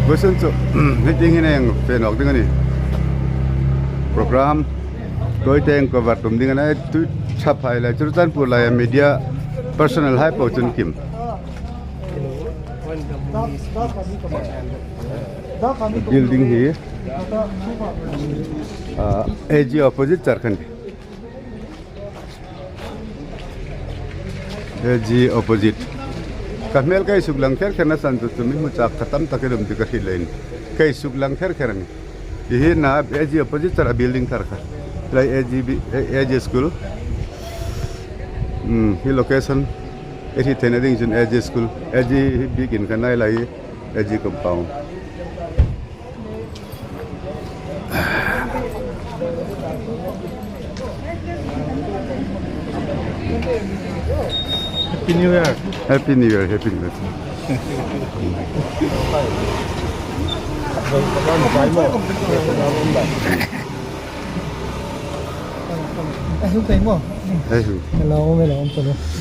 Bosun so meeting ini yang penok dengan ni program koi teng ko vatum dengan ai tu chapai la Churachandpur la media personal hai pocun kim building here AG opposite Charkhand AG opposite Kamel kai suglang kher kherna santu tumi muchak khatam takirum dikhi lain kai suglang kher kherni hi na AG opposite chara building thar kha lai AG school hi location ethi thena ding jun AG school AG begin kanai lai AG compound Happy New Year. Happy New Year, Happy New Year. Hello,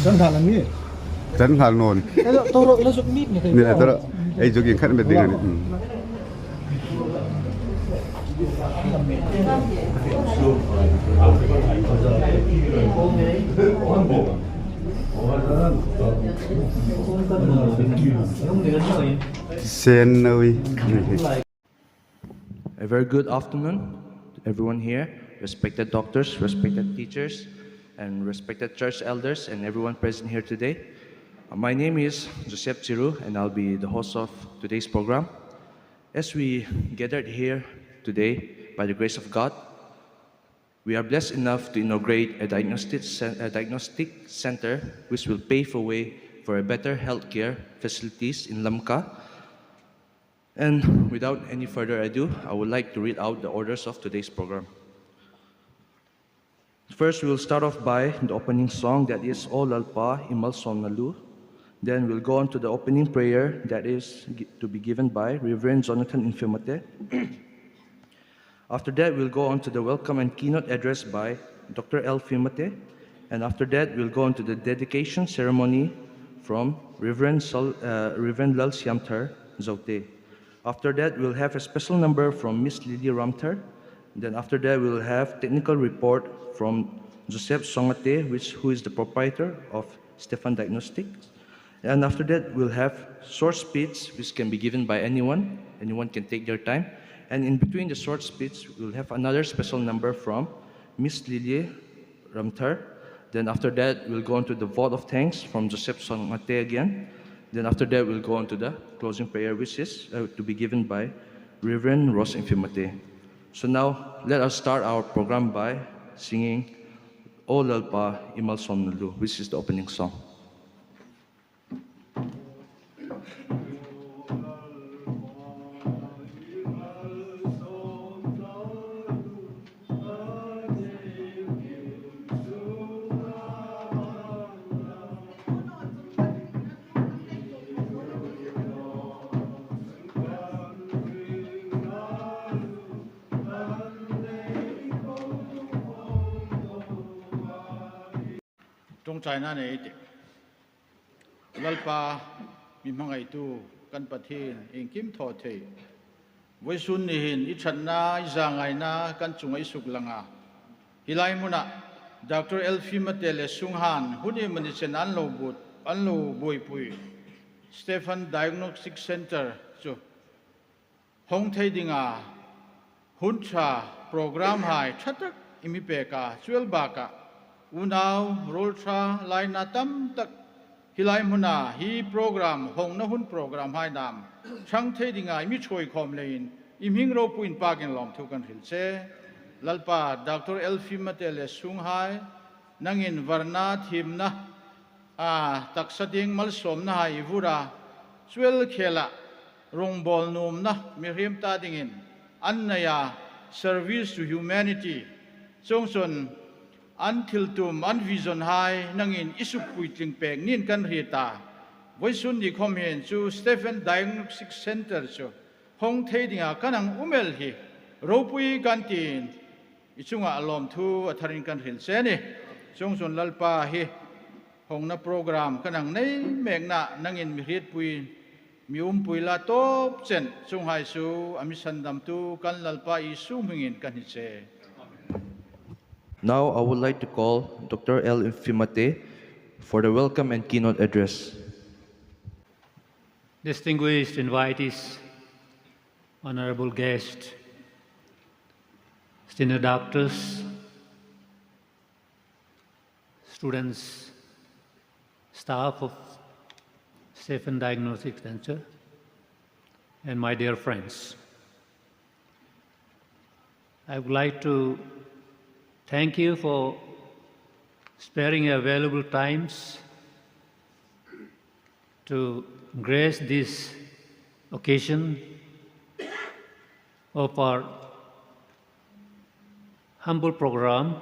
Dân thả làm gì? Dân thả nôn. Tôi rồi nó dụng mít này. Nè, tôi đó. Ai dụng những khách bên đây này. A very good afternoon to everyone here, respected doctors, respected teachers, and respected church elders, and everyone present here today. My name is Joseph Chiru, and I'll be the host of today's program. As we gathered here today, by the grace of God, we are blessed enough to inaugurate a diagnostic center which will pave a way for a better healthcare facilities in Lamka. And without any further ado, I would like to read out the orders of today's program. First, we will start off by the opening song, that is O Lalpa Imal Somnalu. Then we'll go on to the opening prayer, that is to be given by Reverend Jonathan Infimate. After that, we'll go on to the welcome and keynote address by Dr. L. Fimate. And after that, we'll go on to the dedication ceremony from Reverend Lal Siamthar Zote. After that, we'll have a special number from Miss Lily Ramthar. Then after that, we'll have technical report from Joseph Songate, who is the proprietor of Stefan Diagnostics. And after that, we'll have short speech, which can be given by anyone. Anyone can take their time. And in between the short speech, we'll have another special number from Miss Lily Ramthar. Then after that, we'll go on to the vote of thanks from Joseph Songate again. Then after that, we'll go on to the closing prayer, which is to be given by Reverend Ross Infimate. So now, let us start our program by singing O Lalpa Imal Somnalu, which is the opening song. China ne ite lalpa mi mangai tu kan pathin ingkim tho the voisun ni hin I channa I zangai na kan chungai suklanga hilai muna Dr. Elfi Matele Sunghan huni manisen anlo but anlo boipui Stefan Diagnostics Center chu hong thei dinga huncha program hai thatak imi peka chuel baka Unaw, roltra, lai na tam tak hilai muna hi program hong na hun program hai nam chang the dinga imi choi khom lein imhing ro puin pakin lom thu kan hilse lalpa Dr. Elfi Matele Sunghai nangin varna thimna taksading malsom na hai vura swel khela rongbol num na miriam ta dingin annaya service to humanity chongson until tum unvision hai nangin isupui tlingpeng nin kan rita voisun di komen chu Stephen Diagnostics Center chu hong thei dinga kanang umel hi ropui kantin ichunga alom thu atharin kan hil se ni chongson lalpa hi hong na program kanang nei mekna nangin mi ret pui mi puila top chen chung hai su ami sandam tu kan lalpa isu mingin kan hi che. Now I would like to call Dr. L. Infimate for the welcome and keynote address. Distinguished invitees, honorable guests, senior doctors, students, staff of Stefan Diagnostics Center, and my dear friends. I would like to thank you for sparing your valuable times to grace this occasion of our humble program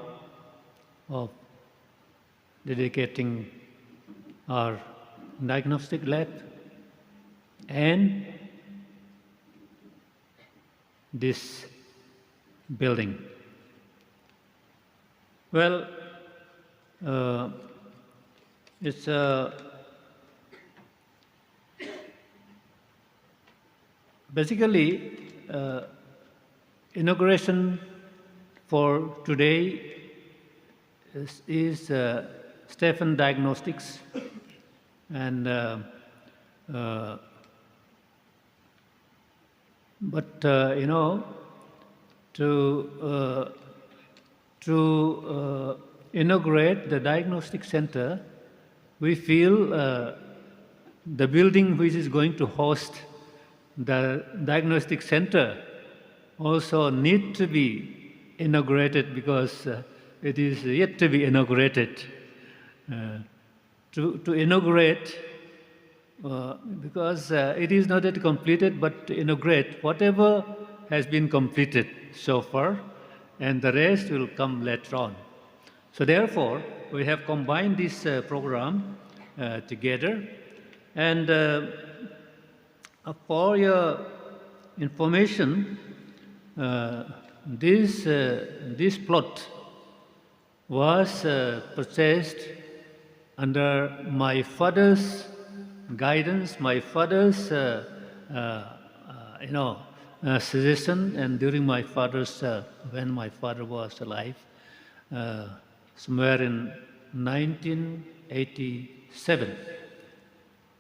of dedicating our diagnostic lab and this building. Well, it's basically inauguration for today is Stefan Diagnostics, and you know, to inaugurate the diagnostic center, we feel the building which is going to host the diagnostic center also need to be inaugurated, because it is yet to be inaugurated. To inaugurate, because it is not yet completed, but to inaugurate whatever has been completed so far, and the rest will come later on. So therefore, we have combined this program together. And for your information, this plot was purchased under my father's guidance, my father's suggestion, and during my father's when my father was alive, somewhere in 1987.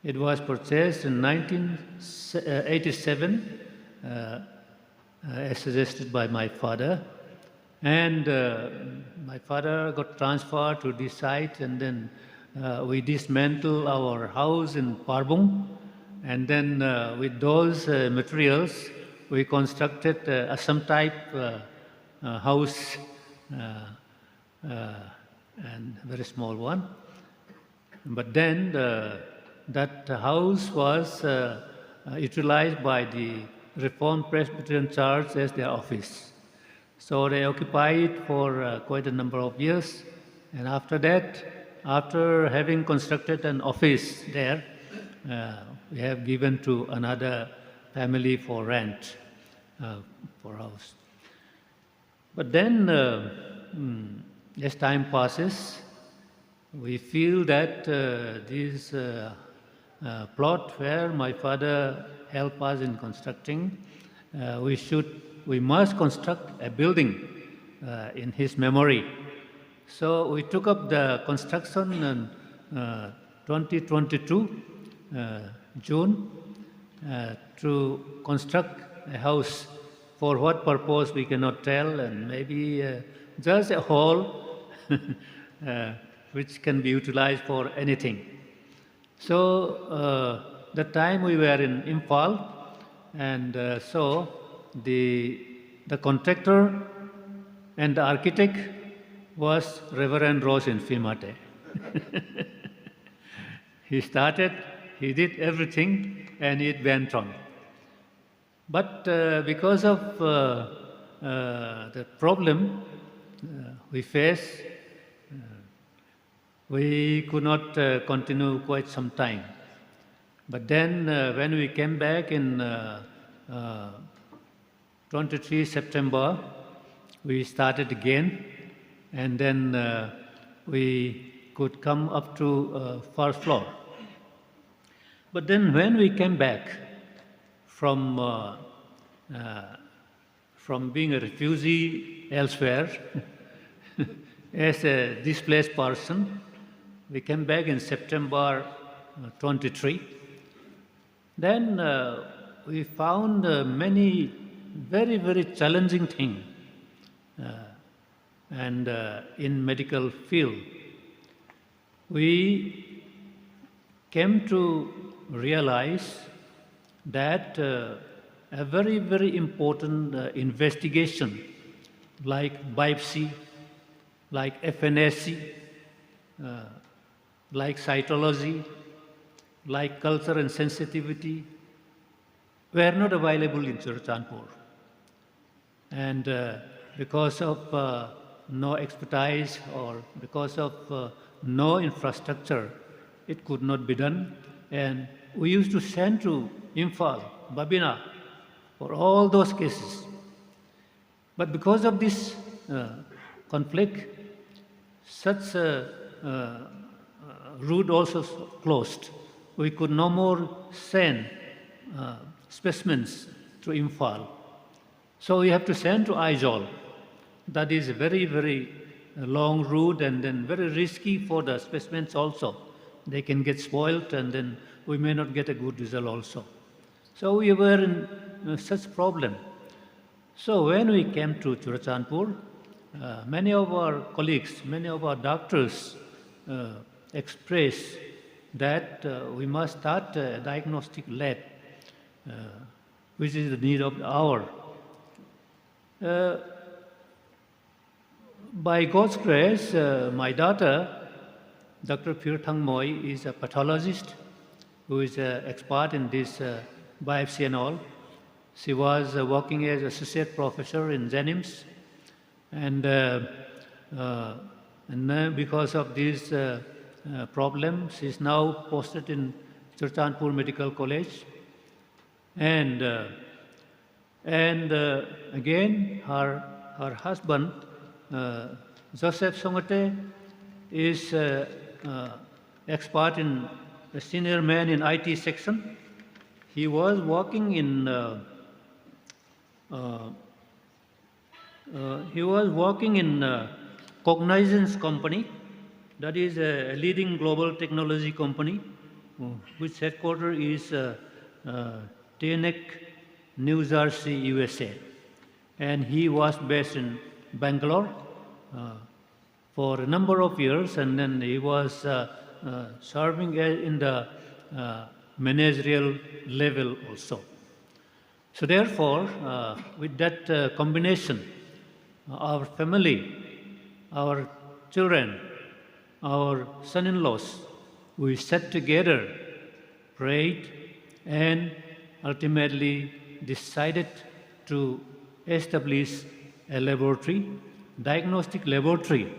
It was purchased in 1987, as suggested by my father, and my father got transferred to this site, and then we dismantled our house in Parbung, and then with those materials we constructed some type house, and very small one. But then that house was utilized by the Reformed Presbyterian Church as their office. So they occupied it for quite a number of years, and after that, after having constructed an office there, we have given to another family for rent, for house. But then, as time passes, we feel that this plot where my father helped us in constructing, we must construct a building in his memory. So we took up the construction in 2022, June, to construct a house. For what purpose we cannot tell, and maybe just a hall which can be utilized for anything. So the time we were in Impal, and so the contractor and the architect was Reverend Rose Infimate. He started, he did everything, and it went on. But because of the problem we faced, we could not continue quite some time. But then when we came back in 23 September, we started again, and then we could come up to first floor. But then when we came back from being a refugee elsewhere as a displaced person, we came back in September 23. Then we found many very, very challenging things and in medical field. We came to realize that a very, very important investigation like biopsy, like FNSC, like cytology, like culture and sensitivity, were not available in Churachandpur. And because of no expertise or because of no infrastructure, it could not be done. And we used to send to Imphal, Babina, for all those cases. But because of this conflict, such route also closed. We could no more send specimens to Imphal. So we have to send to Aizawl. That is a very, very long route and then very risky for the specimens also. They can get spoiled and then we may not get a good result also. So we were in such problem. So when we came to Churachandpur, many of our colleagues, many of our doctors expressed that we must start a diagnostic lab, which is the need of the hour. By God's grace, my daughter, Dr. Phirthang Moy, is a pathologist who is an expert in this biopsy and all. She was working as associate professor in Jennings, and then because of this problem, she is now posted in Churachandpur Medical College. And again, her husband, Joseph Songate, is expert in a senior man in IT section. He was working in Cognizance company, that is a leading global technology company, which headquarters is Teaneck, New Jersey, USA. And he was based in Bangalore for a number of years, and then he was serving in the managerial level also. So therefore, with that combination, our family, our children, our son-in-laws, we sat together, prayed, and ultimately decided to establish a laboratory, diagnostic laboratory,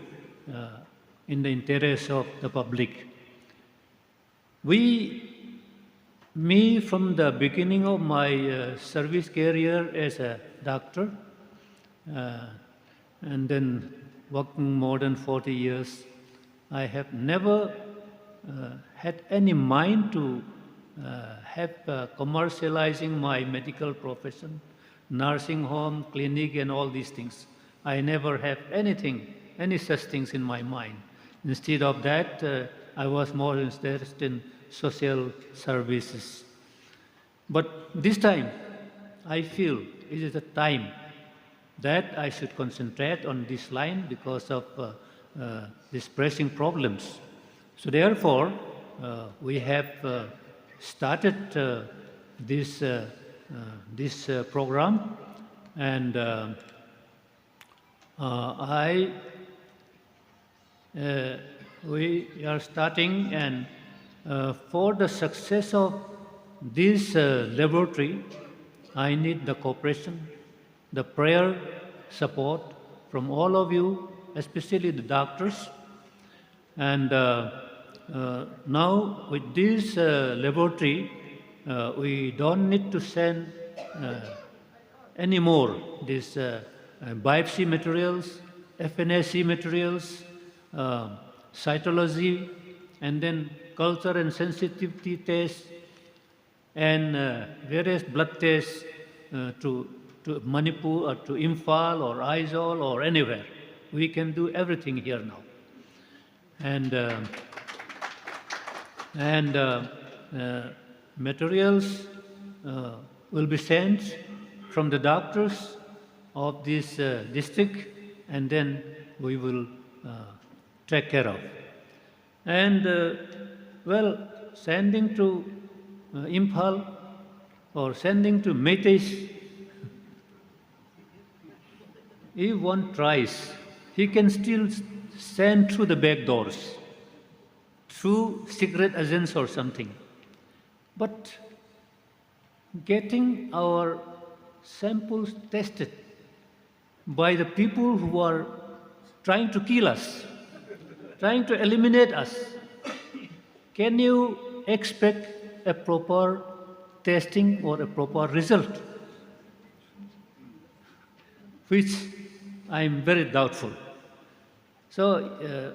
in the interest of the public. Me, from the beginning of my service career as a doctor, and then working more than 40 years, I have never had any mind to have commercializing my medical profession, nursing home, clinic, and all these things. I never have any such things in my mind. Instead of that, I was more interested in social services. But this time, I feel it is a time that I should concentrate on this line because of these pressing problems. So therefore, we have started this program, and we are starting, and for the success of this laboratory, I need the cooperation, the prayer support from all of you, especially the doctors. And now with this laboratory, we don't need to send anymore these biopsy materials, FNSC materials, cytology, and then culture and sensitivity tests, and various blood tests to Manipur or to Imphal or Aizawl or anywhere. We can do everything here now. And materials will be sent from the doctors of this district, and then we will take care of. And sending to Imphal or sending to Meiteis, if one tries, he can still send through the back doors, through secret agents or something. But getting our samples tested by the people who are trying to kill us, trying to eliminate us, can you expect a proper testing or a proper result? Which I am very doubtful. So,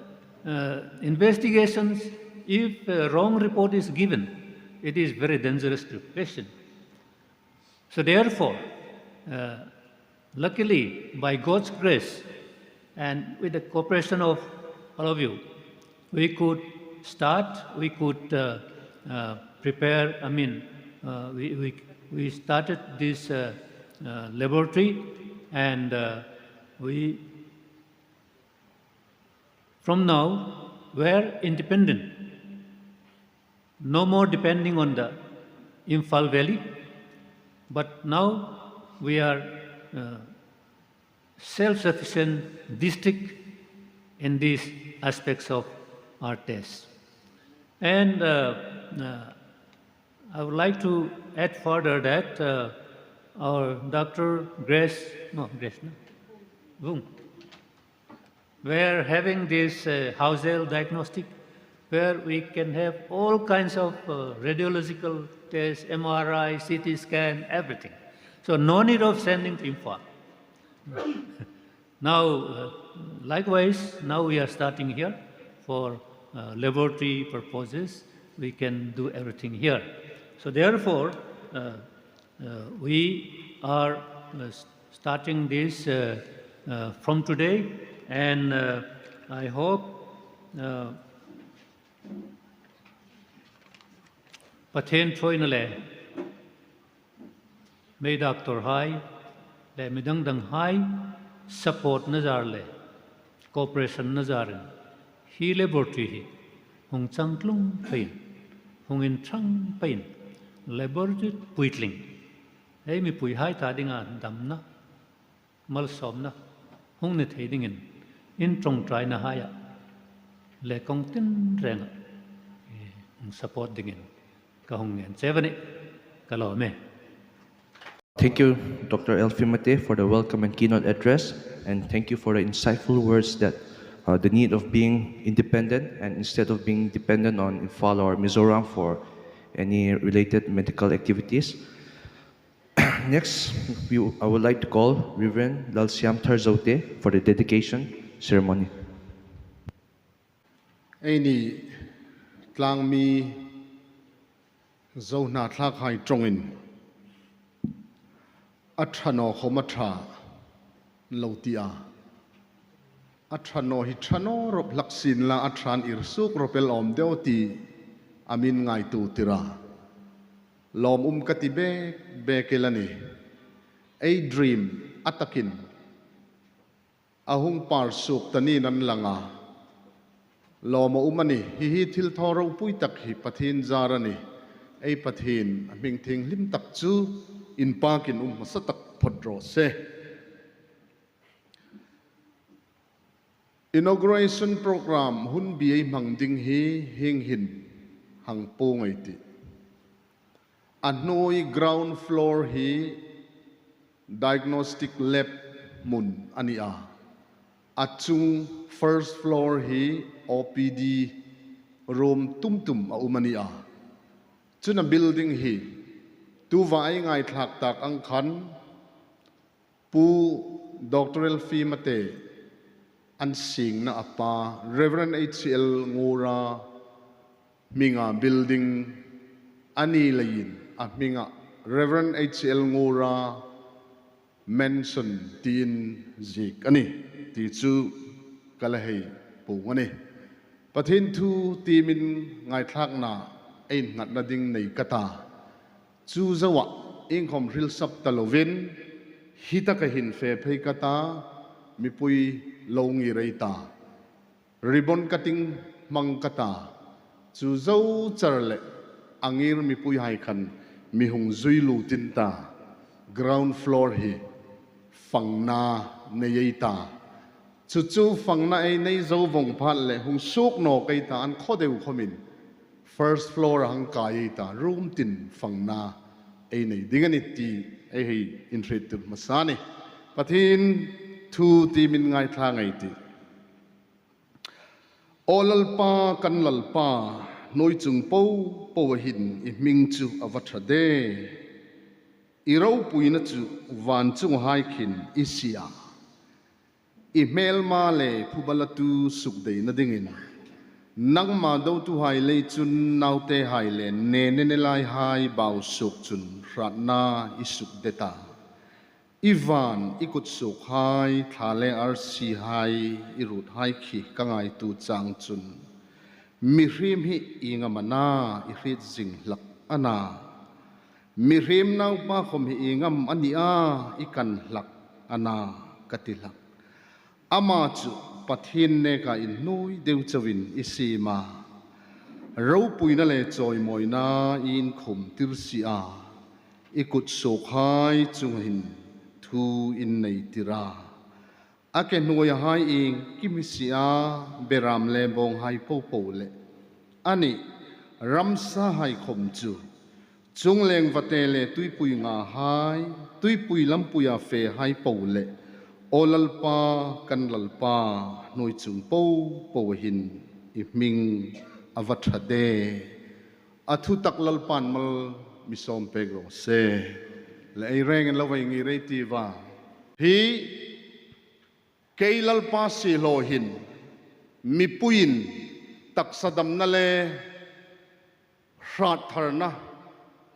investigations, if a wrong report is given, it is very dangerous to patient. So therefore, luckily, by God's grace and with the cooperation of all of you, we could start, we could prepare, we started this laboratory, and we, from now, we're independent. No more depending on the Imphal Valley, but now we are self-sufficient district in these aspects of our tests. And I would like to add further that our Dr. we're having this house-held diagnostic where we can have all kinds of radiological tests, MRI, CT scan, everything. So no need of sending to Imphal. Now, likewise, now we are starting here for laboratory purposes. We can do everything here. So therefore, we are starting this from today, and I hope Pathen Choinale, may Dr. Hai, le midang dang Hai, support Nazarle, cooperation Nazarin, he laboratory he, hung chang klung pain, hung in chang pain, laboratory puitling. Hey, mi pui hai ta ding an dam na, mal som na, hung ne thei ding in trong trai na haya, le kong tin reng, support ding in. Thank you, Dr. Elfie Mate, for the welcome and keynote address, and thank you for the insightful words that the need of being independent and instead of being dependent on Imphal or Mizoram for any related medical activities. Next, I would like to call Reverend Lalsiamthar Zote for the dedication ceremony. Any tlang mi zo na thak hai trongin athano khomatra lotia athano hi thano rop laksin la athan irsuk ropel om deuti amin ngai tu tira lom katibe bekelani a dream atakin ahung par suk tani nan langa lom umani hi thil thoro puitak hi pathin zarani ay pathin ming thing lim tak chu in parkin masatak podro se inauguration program hun bi mangding hi hing hin hang po ngai ti anoi ground floor hi diagnostic lab mun ania achung first floor hi OPD room tumtum a umania chuna building hi tu vai ngai thak tak ang khan pu Dr. Elfie Mate an sing na apa Reverend HCL ngura minga building ani lain minga Reverend H.L. Ngura mention tin zik ani ti chu kalahei pu ani pathin thu ti min ngai thak na ein ngat na ding nei kata chu zawa ing khom ril sap talovin hita ka hin fe phei kata mi pui longi reita ribbon cutting mang kata chu zo charle angir mi pui hai khan mi hung zui lu tin ta ground floor hi phang na nei ta chu chu phang na ei nei zo vong phat le hung suk no kai ta an kho deu khomin first floor hang kai ta room tin phang na ei nei dingani ti ei hei intrit tu masani pathin thu ti min ngai thla ngai ti olalpa kan lalpa noi chung po po hin I ming chu avathade irau puina chu van chung hai khin isia email ma le phubalatu sukdei na dingin nang ma do tu hai le chun naute hai le ne ne lai hai bau suk chun ratna isuk deta Ivan ikut suk hai thale RC hai irut hai khi kangai tu chang chun mihrim hi ingamana ihrit jing lak ana mihrim nau pa khom hi ingam ania ikan lak ana katilak ama chu pathin ne ka in nui deu chawin isima ro puina le choi moina in khum tirsia ikut suk hai chung hin thu in nei tira ake nuya hai ing kimisia beram le bong hai po po le ani ramsa hai khom chu chung leng vate le tui pui nga hai tui pui lam puya fe hai po le olalpa kan lalpa noi chung po po hin I ming avathade athu tak lalpan mal misom pegro se le ai reng en lawai ngi re ti wa hi keilal pa si lohin mi puin tak sadam na le hrat tharna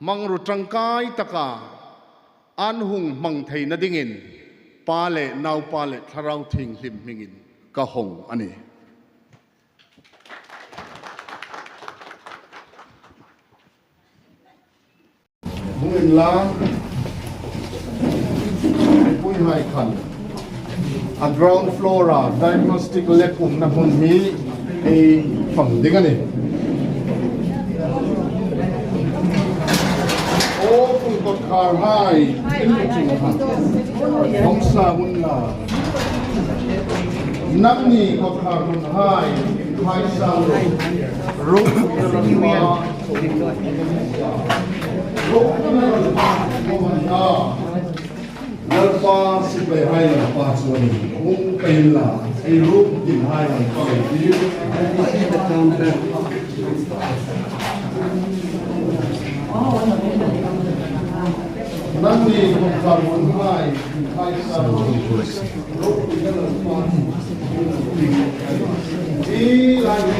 mangru tangkai taka an hung mang thei na dingin pa le nau pa le tharau thing hlim mingin ka hong ani mungin la pui hai khan a ground floor diagnostic lab na hun hi ei phang ding ani o pun kot khar hai in chung khan hong sa hun la nam ni kot khar hun hai sa ro lalpa si pe hai la pa chuan hung pen la ei rup din hai la pa di nam ni ko ka mun hai sa rup din la pa di la ni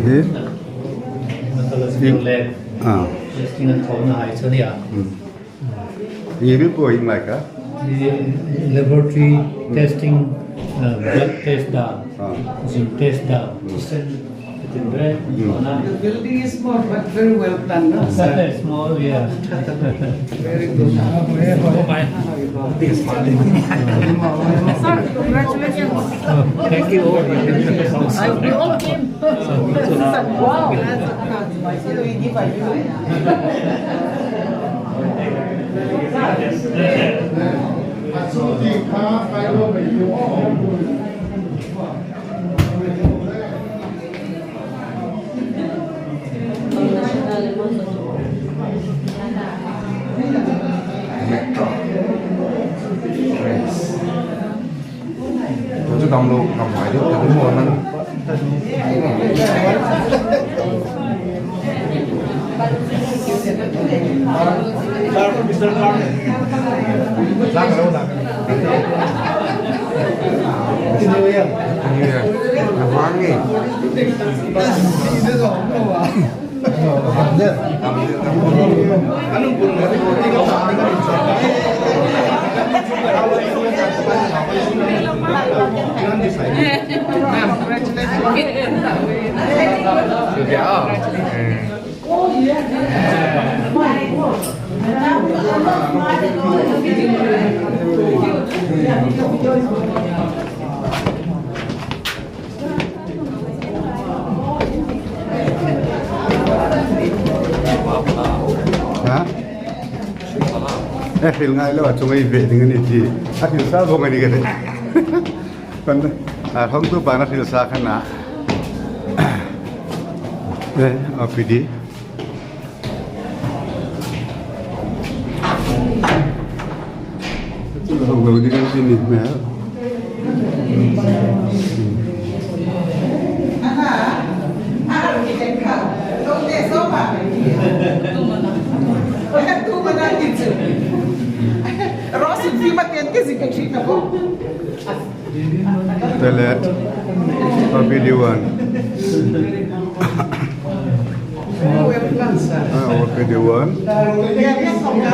here leg testing and corner height yeah even going like a the laboratory testing blood test down zinc test down The building is small but very well planned. No? small yeah Very good. Sir, congratulations. thank you all We all came. Wow. So we give a you. Tôi đồng luôn đồng ngoại được cái mùa nó Mr. Clark. Feel ngay lo chung ai về dengan ini akhir sa bong ini kete kan hong tu bana feel sa kana OPD Lalu dengan sini mel Toilet OPD1 OPD1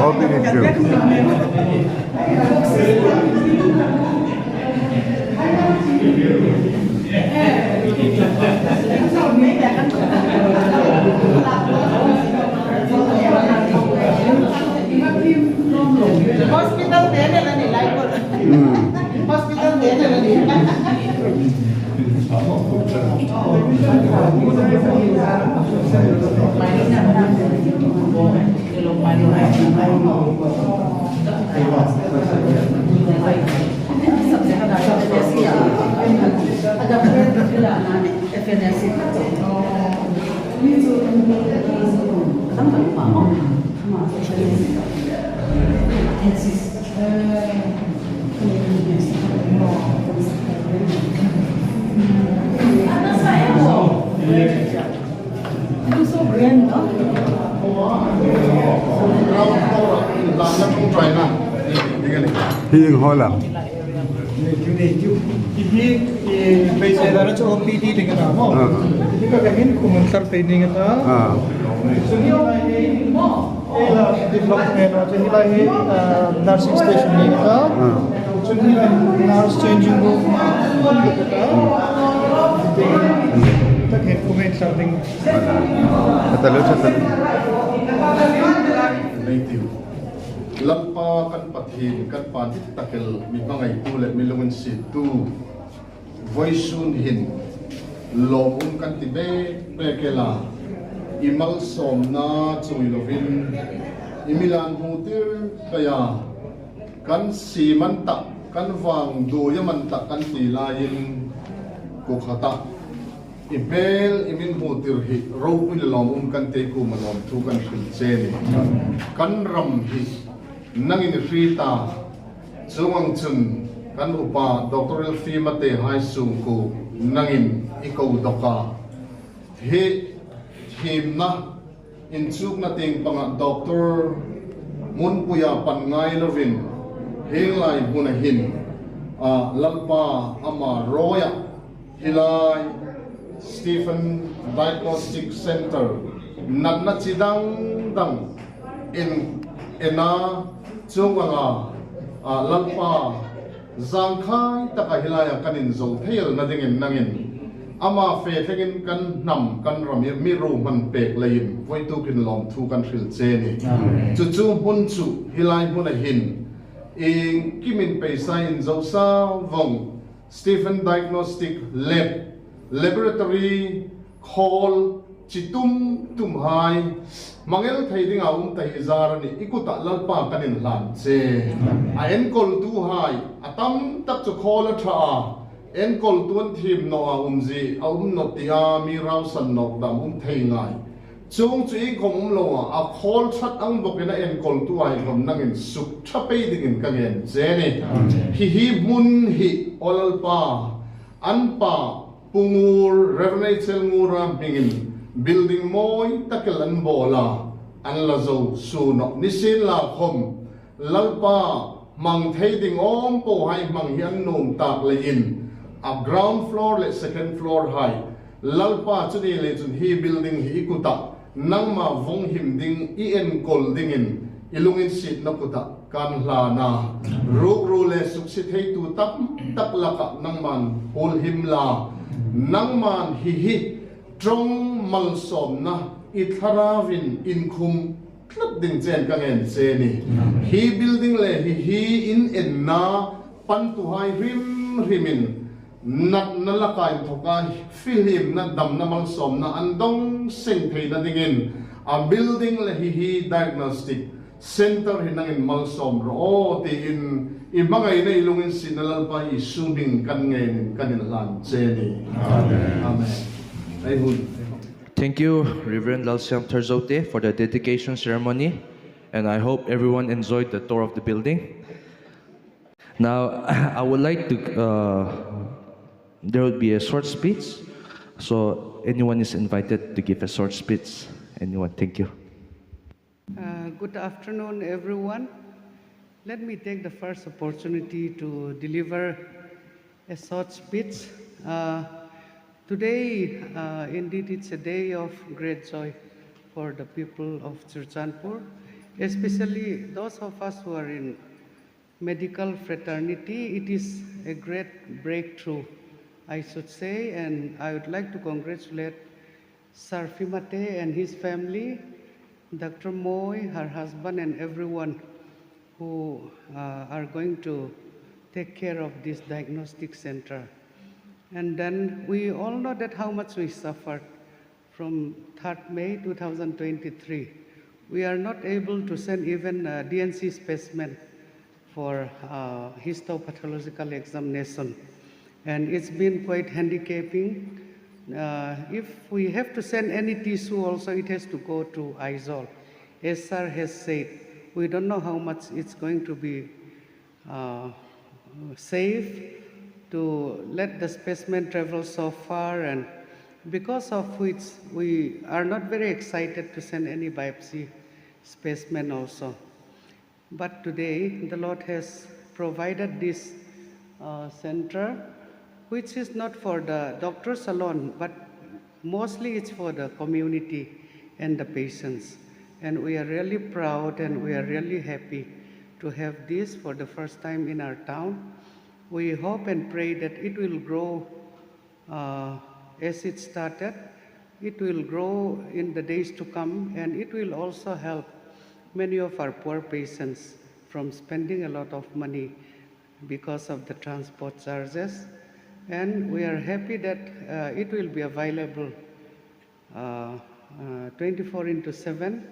OPD2 Hospital din nila nila Hospital din nila nila Itu so grand, no? Hiing holang bây giờ là cho OPD dengan apa? Jadi kan ini komentar pending itu. Development atau nilai nursing station ni itu. Nilai nurse changing room itu. Kita kan komentar dengan. Kata lu kata Lampa kan pathin kan pantit takel mi pangai tu le mi lungun situ voisun hin lom kan tibe pekela imal somna chuilovin imilan hutir kaya kan simanta kan wang do yamanta kan tilayin ko khata ibel imin hutir hi ro lom kan te ku manom tu kan khilcheni kan ram hi nangin rita chungang chun kan upa Dr. Elfimate High Sungku nangin ikaw doka he himna insuk nating panga Dr. Munpuya Pangay Lovin hilay bunahin lalpa ama roya hilay Stefan Diagnostics Center nanna chidang dang in ena chunganga lalpa zangkhai takahilaya kanin zo thel na dingin nangin ama fe thengin kan nam kan ram mi ro man pek lein voi tu kin lom thu kan thil che ni chu chu bun chu hilai bun a hin ing kimin pe sai in zo sa vong Stefan Diagnostic Laboratory call chitum tumhai mangel thai ding aum tai zar ni ikuta lalpa kanin lan che a en kol tu hai atam tak chu khol tha en kol tuan thim no umji aum no tia mi raw san nok dam thei ngai chung chui khom lo a khol that ang bokena en kol tu ai khom nangin suk thapei dingin kangen che ni hi mun hi olalpa anpa pungur reverential ngura bingin building moi takelan bola an lazo suno nisin la khom lalpa mang thei ding om po hai mang hian nom tak le in a ground floor le second floor hai lalpa chu ni le chun hi building hi kuta nangma vong him ding I en kol ding in ilungin sit na kuta kan hla na ru le suk sit hei tu tak laka nangman hol him la nangman hi trong mal som na itharavin inkhum tlat ding chen ka ngen che ni hi building le hi in en na pan tu hai rimin nat nalakai thoka film na dam na mal som na andong sing thei na dingin a building le hi diagnostic center hinangin mal som ro ti in ibangay na ilungin sinalal pa isuming kan ngayon kanilang cheni amen ay hun. Thank you, Reverend Lalsiam Terzote, for the dedication ceremony, and I hope everyone enjoyed the tour of the building. Now, I would like to, there will be a short speech, so anyone is invited to give a short speech. Anyone, thank you. Good afternoon, everyone. Let me take the first opportunity to deliver a short speech. Today, indeed, it's a day of great joy for the people of Churachandpur, especially those of us who are in medical fraternity. It is a great breakthrough, I should say, and I would like to congratulate Sir Fimate and his family, Dr. Moy, her husband, and everyone who are going to take care of this diagnostic center. And then we all know that how much we suffered from 3rd May 2023. We are not able to send even a DNC specimen for histopathological examination. And it's been quite handicapping. If we have to send any tissue also, it has to go to Aizol. As Sir has said, we don't know how much it's going to be safe to let the specimen travel so far, and because of which we are not very excited to send any biopsy specimen also. But today, the Lord has provided this center, which is not for the doctors alone, but mostly it's for the community and the patients. And we are really proud and we are really happy to have this for the first time in our town. We hope and pray that it will grow as it started. It will grow in the days to come, and it will also help many of our poor patients from spending a lot of money because of the transport charges. And we are happy that it will be available 24/7,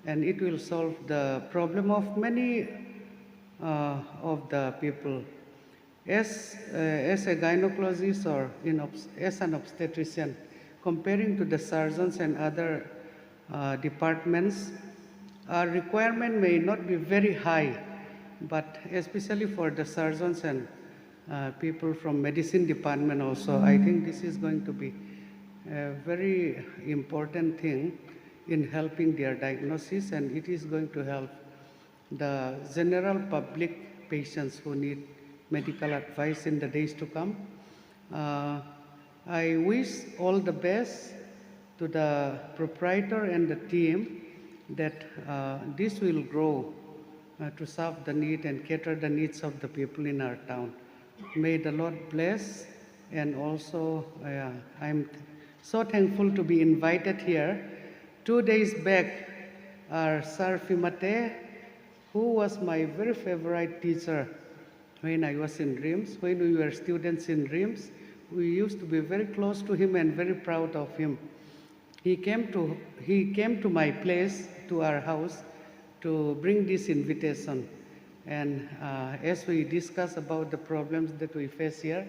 and it will solve the problem of many of the people. As a gynecologist or as an obstetrician, comparing to the surgeons and other departments, our requirement may not be very high, but especially for the surgeons and people from medicine department also, I think this is going to be a very important thing in helping their diagnosis, and it is going to help the general public patients who need medical advice in the days to come. I wish all the best to the proprietor and the team that this will grow to serve the need and cater the needs of the people in our town. May the Lord bless, and also I'm so thankful to be invited here. 2 days back, our Sir Fimate, who was my very favorite teacher when I was in RIMS, when we were students in RIMS, we used to be very close to him and very proud of him. He came to my place, to our house, to bring this invitation. And as we discussed about the problems that we face here,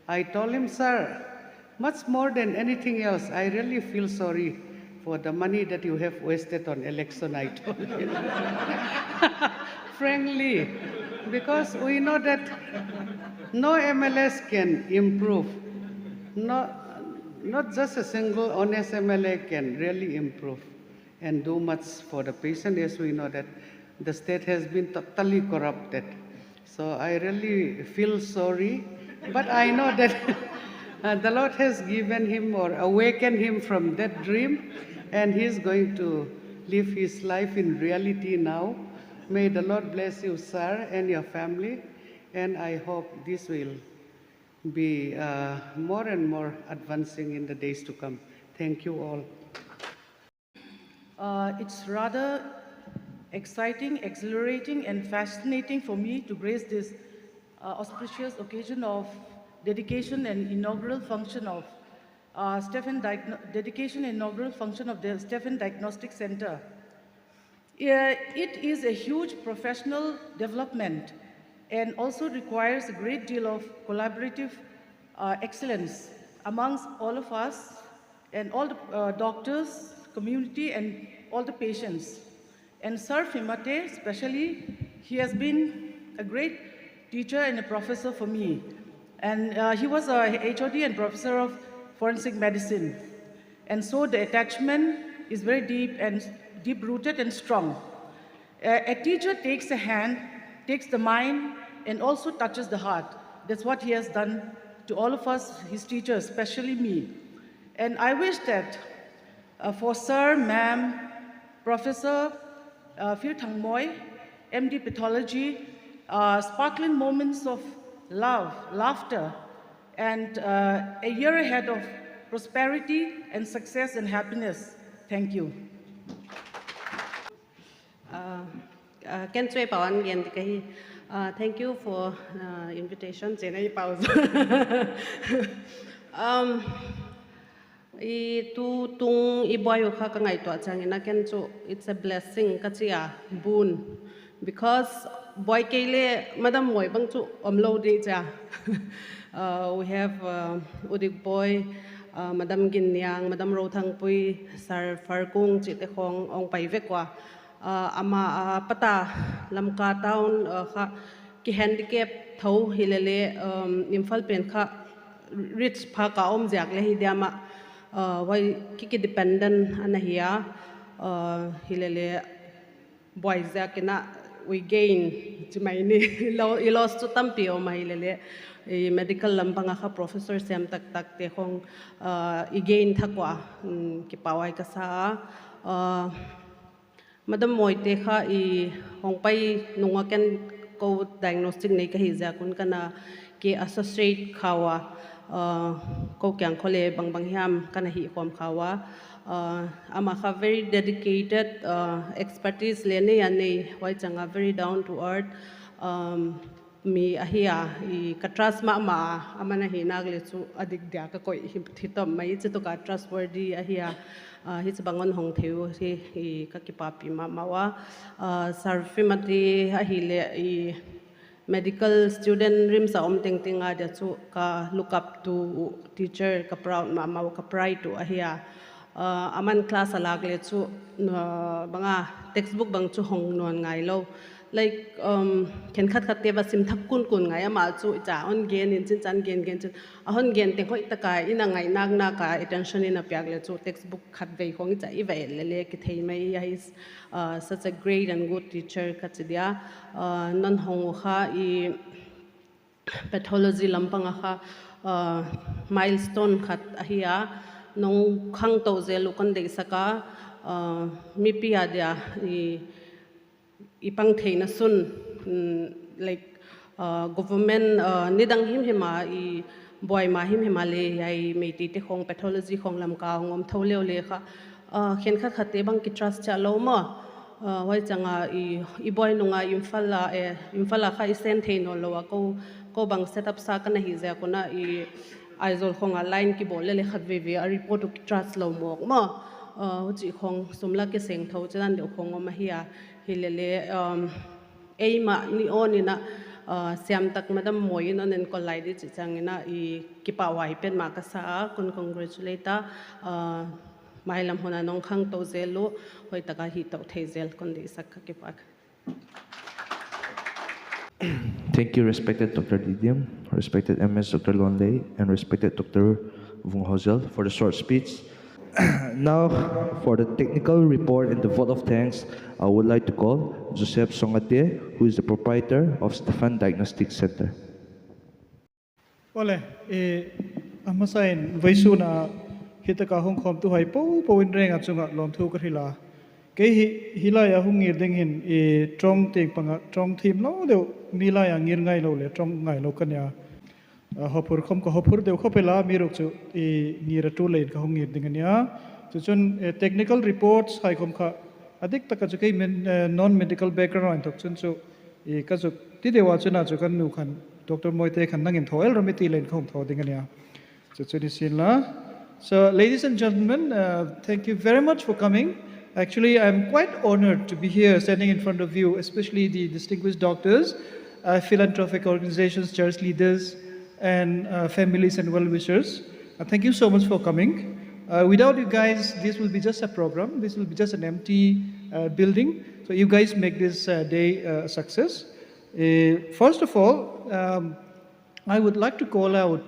I told him, sir, much more than anything else, I really feel sorry for the money that you have wasted on election, I told him. Frankly, because we know that no MLS can improve. Not just a single honest MLA can really improve and do much for the patient, as we know that the state has been totally corrupted. So I really feel sorry, but I know that the Lord has given him or awakened him from that dream, and he's going to live his life in reality now. May the Lord bless you, sir, and your family, and I hope this will be more and more advancing in the days to come. Thank you all. It's rather exciting, exhilarating, and fascinating for me to grace this auspicious occasion of dedication and inaugural function of dedication and inaugural function of the Stefan Diagnostics Center. It is a huge professional development and also requires a great deal of collaborative excellence amongst all of us and all the doctors, community, and all the patients. And Sir Fimate, especially, he has been a great teacher and a professor for me. And he was a HOD and professor of forensic medicine. And so the attachment is very deep and deep-rooted and strong. A teacher takes a hand, takes the mind, and also touches the heart. That's what he has done to all of us, his teachers, especially me. And I wish that for Sir, Ma'am, Professor Phil Thang Moy, MD Pathology, sparkling moments of love, laughter, and a year ahead of prosperity and success and happiness. Thank you. Thank you for invitation. It's a blessing boon because boy kele madam moy bang chu omlo de cha. We have udik boy, madam Ginyang, madam Ro Thang Pui, Sir Farkung Chite Khong ong pai vekwa ama pata lamka town kha ki handicap thau hilele Imphal pen kha rich pha ka om jak le hi diama why kiki dependent anahia hilele boy zakina we gain jimaini lost to tampio mahilele medical lampanga kha professor sem tak tak te khong again thakwa ki pawai ka sa madam moite kha I hongpai nunga ken ko diagnostic nei ka hi ja kun kana ke associate khawa ko kyang khole bang bang hiam kana hi khom khawa ama kha very dedicated expertise le ne ane wai changa very down to earth mi ahia I katras ma amana hi nagle chu adik dia ka koi hitom mai chu to ka trustworthy ahia his bangon hong theu hi ka ki papi ma mawa sarfimati ahile I medical student rim sa om ting ting ada chu ka look up to teacher ka proud ma mawa ka pride to ahia aman class alagle chu banga textbook bang chu hong non ngai lo like ken khat khat te ba sim thak kun kun ngai ama chu cha on gen in chin chan gen gen chin ahon gen te khoi takai ina ngai nak na ka attention in a piak le chu textbook khat vei khong cha I ve le le ki thei mai is such a great and good teacher ka chidia non hong kha I pathology lampanga kha milestone khat ahia nong khang to je lukan de saka mi pia dia ipang theina sun like government nidang him hema I boy ma him hema le ai meiti te khong pathology khong lam ka ngom tholeo le kha khen kha khate bang ki trust cha lo ma wai changa I boy nunga imfala kha isen theino lo ko bang setup sa kana hi ja kona I aizol khonga line ki bol le khat ve a report ki trust lo mok ma chi khong sumla ke seng tho chan de khong ma hiya hilele eima ni onina siam tak madam moin on en kolai di changina I kipa wai pen ma ka sa kun congratulate mailam hona nong khang to zelu hoi taka hi to thezel kon di sak ki pak. Thank you, respected Dr. Didiam, respected MS Dr. Lonley, and respected Dr. Vung Hozel for the short speech. Now, for the technical report and the vote of thanks, I would like to call Joseph Songate, who is the proprietor of Stefan Diagnostics Center. Ole, amasain vaisuna hita ka hong khom tu hai po in reng achunga lom thu ka hila ke hila ya hung ngir ding hin trong teng panga trong thim lo de mila ya ngir ngai lo le trong ngai lo kan ya hopur khom ko hopur de khopela mi ruk chu ngir tu le ka hung ngir ding ania chu chun technical reports hai khom kha adik taka chu ke non medical background tok chun chu ka chu ti de wa chuna chu kan nu khan Dr. Moite kan nangin thoel ramiti len khom tho ding ania chu chu ni sin la. So, ladies and gentlemen, thank you very much for coming. Actually, I'm quite honored to be here standing in front of you, especially the distinguished doctors, philanthropic organizations, church leaders, and families and well-wishers. Thank you so much for coming. Without you guys, this will be just a program. This will be just an empty building. So you guys make this day a success. First of all, I would like to call out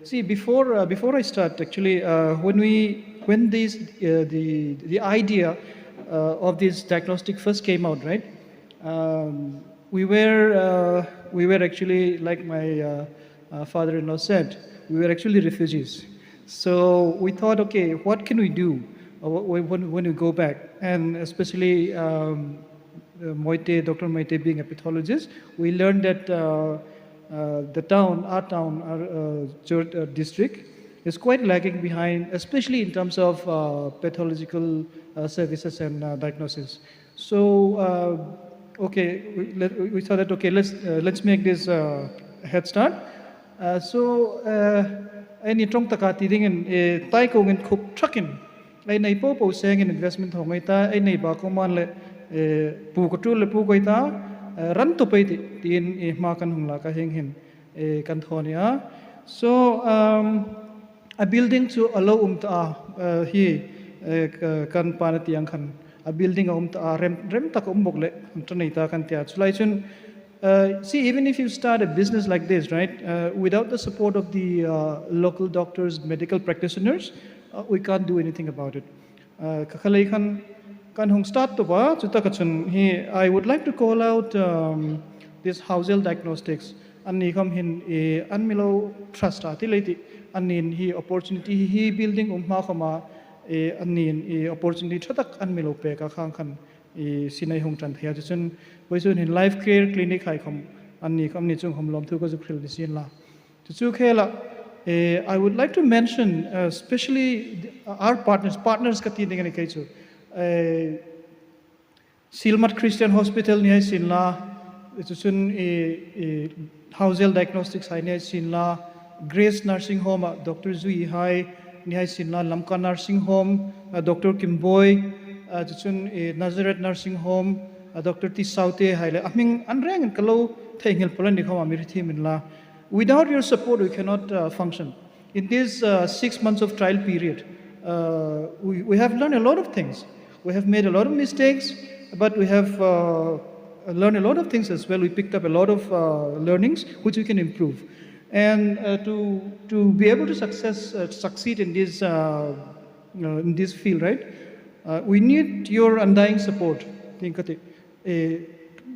see, before I start, actually, when the idea of this diagnostic first came out, right? We were actually, like my father-in-law said, we were actually refugees. So we thought, okay, what can we do when we go back? And especially Dr. Moite being a pathologist, we learned that our district is quite lagging behind, especially in terms of pathological services and diagnosis. So, okay, we thought that okay, let's make this head start. So, any trong takati ding and tai ko ngin kup trucking. Ay na ipo po saying in investment hongay ta ay na iba ko man le pu ko tu le pu ko ita ran to pay tin makan hungla ka hing hin Canthonia. So a building to allow he kan panatiang kan a building rem tak le tranita kan tia chulai see, even if you start a business like this, right, without the support of the local doctors, medical practitioners, we can't do anything about it. Kakalay kan hong start to ba chutakachun he I would like to call out this Housel Diagnostics anni kam hin anmilo trust atilati annin he opportunity he building khama annin opportunity chatak anmilo pe ka khang khan sinai hong chan thia chun boisun hin life care clinic hai kham anni kam ni chung hom lom thu ko ju khil sin la chu khela I would like to mention especially our partners ka ti ding ni kai chu Silmat Christian Hospital ni sinla chuchun Housel Diagnostics hai ni sinla Grace Nursing Home Dr. Zui hai ni sinla Lamka Nursing Home Dr. Kimboy chuchun Nazareth Nursing Home Dr. T Saute hai le aming anreng and kalo thengel polan ni khama mir thi minla. Without your support we cannot function. In this 6 months of trial period we have learned a lot of things. We have made a lot of mistakes, but we have learned a lot of things as well. We picked up a lot of learnings which we can improve. And to be able to succeed in this field, right? We need your undying support.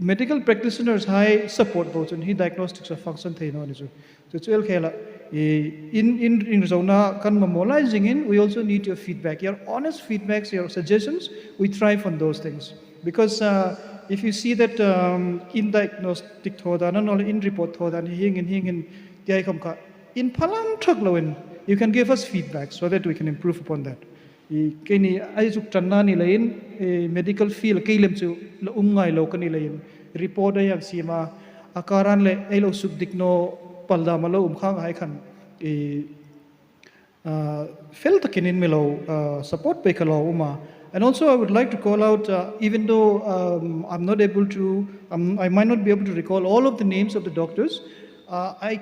Medical practitioners high support both in diagnostics of function in zona kan memorializing in we also need your feedback, your honest feedbacks, your suggestions. We thrive on those things because if you see that in diagnostic thoda no in report thoda hing tiai kam ka in palam thak loin you can give us feedback so that we can improve upon that. Kini ay juk tanna ni lain medical field kailem chu la ngai lo kan ni lain report ay ang sima akaran le ay lo subdikno palda malo khang hai khan fel takinin melo support pe kalo uma. And also I would like to call out even though I'm not able to I might not be able to recall all of the names of the doctors, I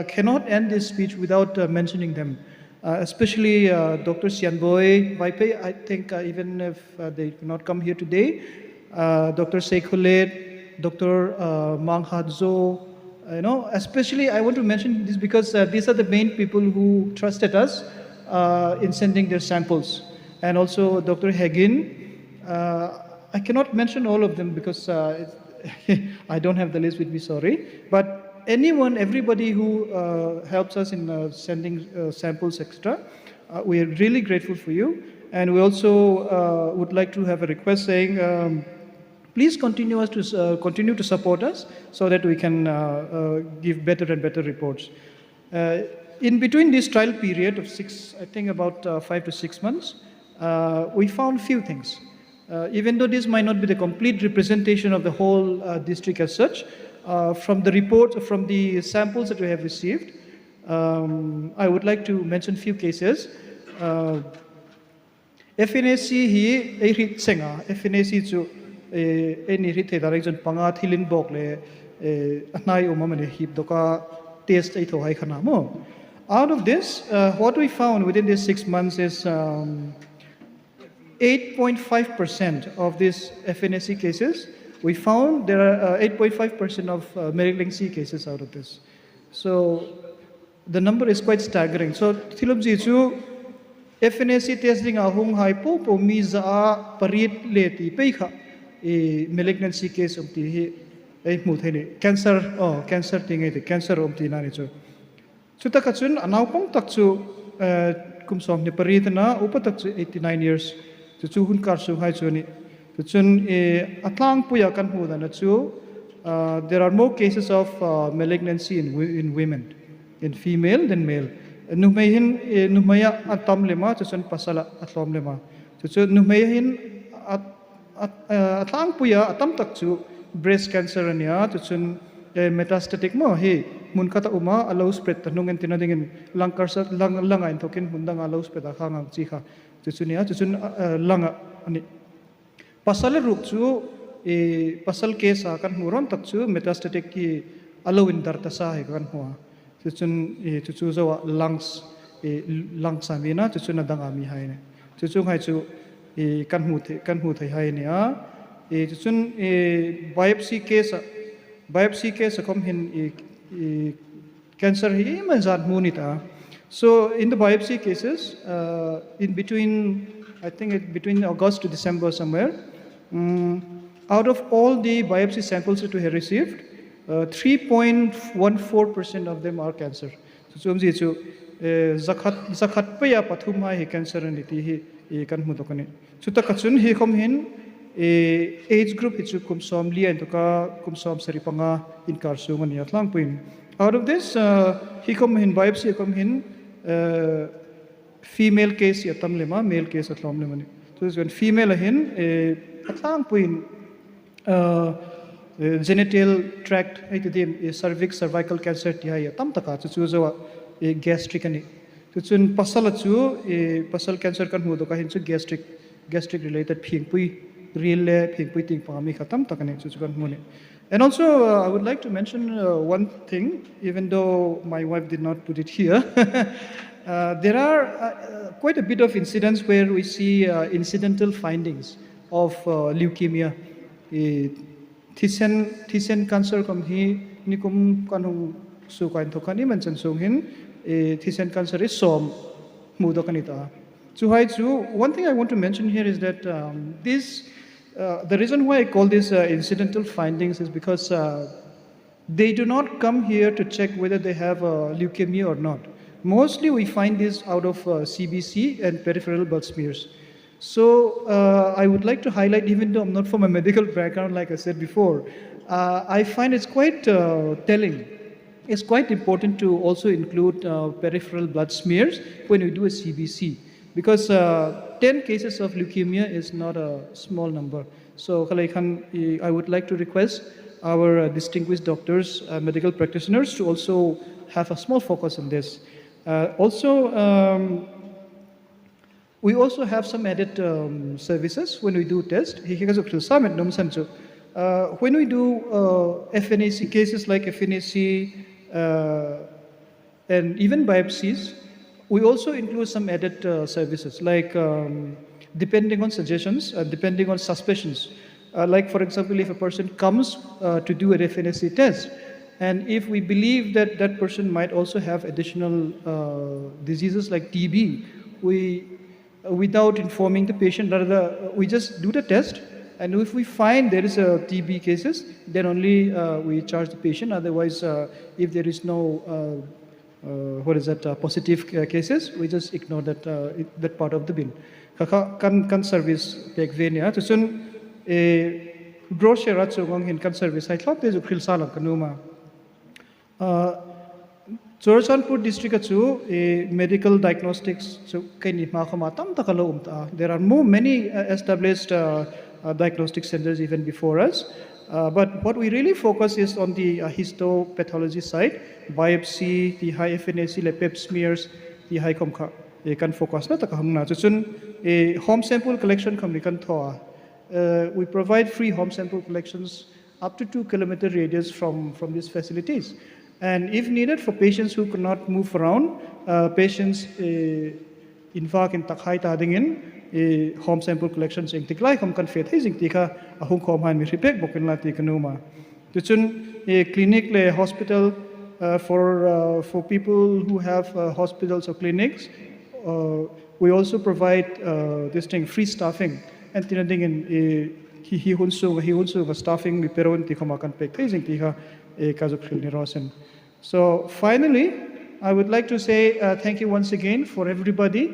cannot end this speech without mentioning them. Especially Dr. Sianboy Vaipe, I think even if they cannot come here today, Dr. Seikhulet, Dr. Manghadzo, especially I want to mention this because these are the main people who trusted us in sending their samples. And also Dr. Hagin, I cannot mention all of them because I don't have the list with me, sorry. But everybody who helps us in sending samples extra, we are really grateful for you. And we also would like to have a request saying, please continue to support us so that we can give better and better reports. In between this trial period of about 5 to 6 months, we found few things. Even though this might not be the complete representation of the whole district as such, from the report, from the samples that we have received, I would like to mention few cases. FNAC hi rit senga FNAC chu any rit direction panga thilin bok le anai umamane hip doka test ai tho hai khana mo. Out of this, what we found within these 6 months is 8.5% of these FNAC cases. We found there are 8.5% of malignancy cases out of this. So the number is quite staggering. So thilumji chu FNAC testing ahung hai po miza parit leti peikha malignancy case of the cancer thing cancer of the nani chu chuta kachun anaw pong takchu kumsom ne parit na upatak 89 years chu hun kar su hai chu ni chun atlang puya kan hu da na chu there are more cases of malignancy in women, in female than male. Numaya atam lema chun pasala atom lema chun numayin atlang puya atam tak chu breast cancer ania chun metastatic mo he mun kata uma allow spread tanungen tinadingin lung cancer langa in token mundang allow spread khanga chi kha chunia chun langa ani pasal ruk chu pasal case kan muron tak chu metastatic ki allow in darta sa he kan huwa chuchun chuchu zawa lungs samina chuchun adanga mi haine chuchu hai chu kan hu thai haine a chuchun biopsy case kom hin cancer hi man zat munita. So in the biopsy cases in between between August to December somewhere, out of all the biopsy samples that we have received, 3.14% of them are cancer. So chumji chu zakhat pa ya pathum hai cancer aniti hi kan mu dokane chuta kachun hi khom hin age group hichu kumsom lia intoka kumsom saripanga inkar sungani atlang puin. Out of this hi khom hin biopsy khom hin female case yatam lema male case atlam lemani. So this one female hin atlang puin genital tract cervix cervical cancer ti tam taka chu zo gastric ani chun pasal chu pasal cancer kan hu do ka hin chu gastric related phingpui real phingpui ting pami khatam takane chu kan hu ne. And also I would like to mention one thing, even though my wife did not put it here. There are quite a bit of incidents where we see incidental findings of leukemia. Thyssen cancer kom hi nikum kanung su kain thokani manchan sung hin Thyssen cancer is som mudokanita. So one thing I want to mention here is that the reason why I call this incidental findings is because they do not come here to check whether they have leukemia or not. Mostly we find this out of CBC and peripheral blood smears. So I would like to highlight, even though I'm not from a medical background, like I said before, I find it's quite telling. It's quite important to also include peripheral blood smears when we do a CBC, because 10 cases of leukemia is not a small number. So I would like to request our distinguished doctors, medical practitioners, to also have a small focus on this. We also have some added services when we do tests. When we do FNAC cases like FNAC and even biopsies, we also include some added services like depending on suggestions, depending on suspicions. Like for example, if a person comes to do an FNAC test And if we believe that that person might also have additional diseases like TB, we, without informing the patient, rather we just do the test. And if we find there is a TB cases, then only we charge the patient. Otherwise, if there is no positive cases, we just ignore that part of the bill. Kan service pek venia. Tusun brochure at so gong hin kan service. I thought there's a kril salang kanuma. Churachandpur district chu medical diagnostics so kaini ma khamatam takalo umta. There are many established diagnostic centers even before us. But what we really focus is on the histopathology side, biopsy, the high FNAC, like pap smears, the high comka. They can focus na takahang na. So home sample collection kami kan thoa. We provide free home sample collections up to 2 kilometer radius from these facilities. And if needed for patients who cannot move around, patients in fact in takhai tadingin home sample collections ing tiklai kam kan fet hizing tika ahung khom han mi ripek bokin la tikanuma. Tuchun clinic le hospital for people who have hospitals or clinics. We also provide this thing free staffing and tinading in he hunsu staffing mi peron tikama kan pek hizing tika kazuk ni rosen. So finally, I would like to say thank you once again for everybody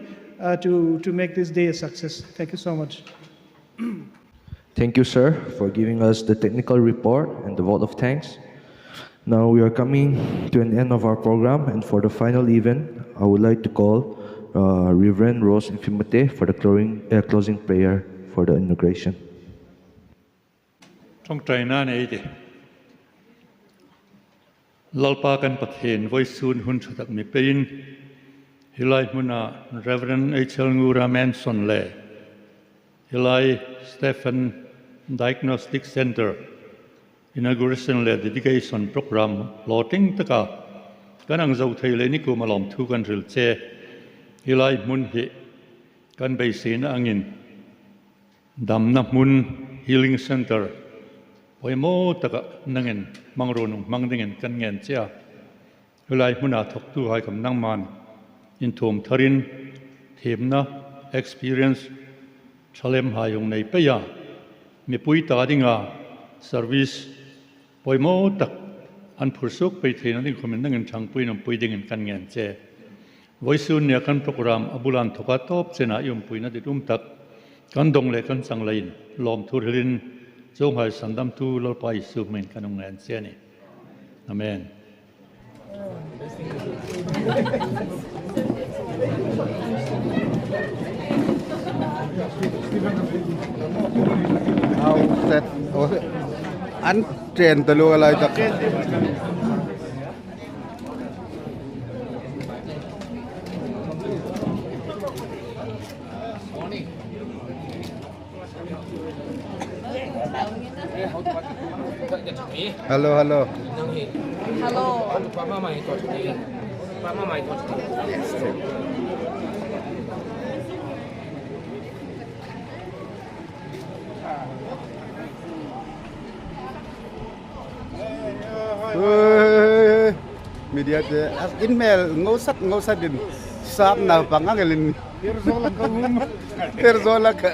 to make this day a success. Thank you so much. Thank you, sir, for giving us the technical report and the vote of thanks. Now we are coming to an end of our program, and for the final event, I would like to call Reverend Rose Infimate for the closing prayer for the inauguration. Trong trai na nei de lalpa kan pathen voice soon hun chatak mi pein hilai muna Reverend H.L. Ngura Manson le hilai Stefan Diagnostics Center Inauguration le dedication program loting taka kanang zau thei le ni ku malom thu kan ril che hilai mun hi kan bei sin angin dam na mun healing center oi mo taka nangin mangronung mangdingen kan ngen chia hilai muna thok tu hai kam nang man in thom tharin themna experience chalem hayung nei peya mi pui ta dinga service poimo tak an phursuk pe thein ding khomen nangin thang pui nom pui ding kan ngen che voisun ne kan program abulan thoka top chena yum pui na ditum tak kan dong le kan sang lain lom thurlin chong hai sandam tu lol pai su men kanong ngen che ni amen. An train telu alai tak. Hello, hello. Hello. Media te email ngau sat din sap na pangangelin perzola ka